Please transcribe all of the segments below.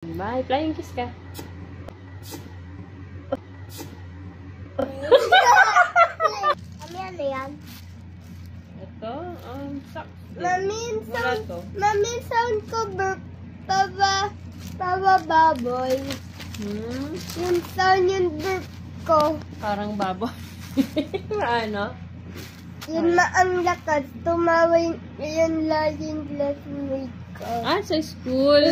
Bye. Flying kiss ka. Ano yan? Ito, socks. Mami, sound ko baba baboy. Yung sound yung burp ko. Parang baboy. Ano? Yun na ang lakas. Tumawa yung laging classmate ko. Ah, sa school.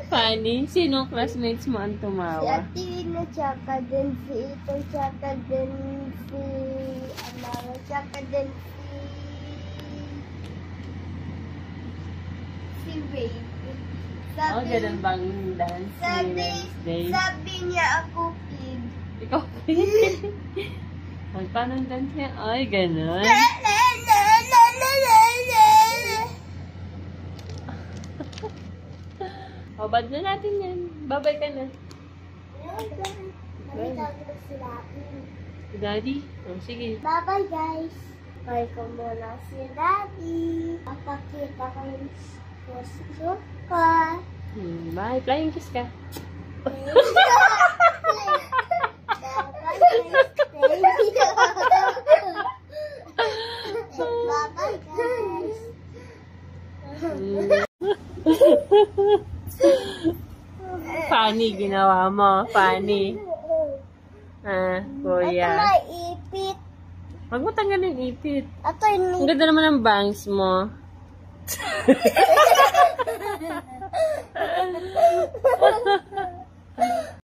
Funny. Sino classmates mo ang Si tumawa? Ate Ina, tsaka din si Ito, tsaka din si Amara, tsaka din si Baby. Oh, ganun bang dance? Sabi niya ako kid. Ikaw, paano ang dance niya? Ay, ganun. O, bad na natin yan. Babay ka na. Si Daddy? O, sige. Bye-bye guys. Bye ko muna si Daddy. Papakita ko yung puso ko. Bye. Flying kiss ka. Bye-bye guys. Funny ginawa mo. Funny. Ah, kuya. Ito may ipit. Huwag mo tanggalin yung ipit. Ito yung Ang ganda naman ng bangs mo.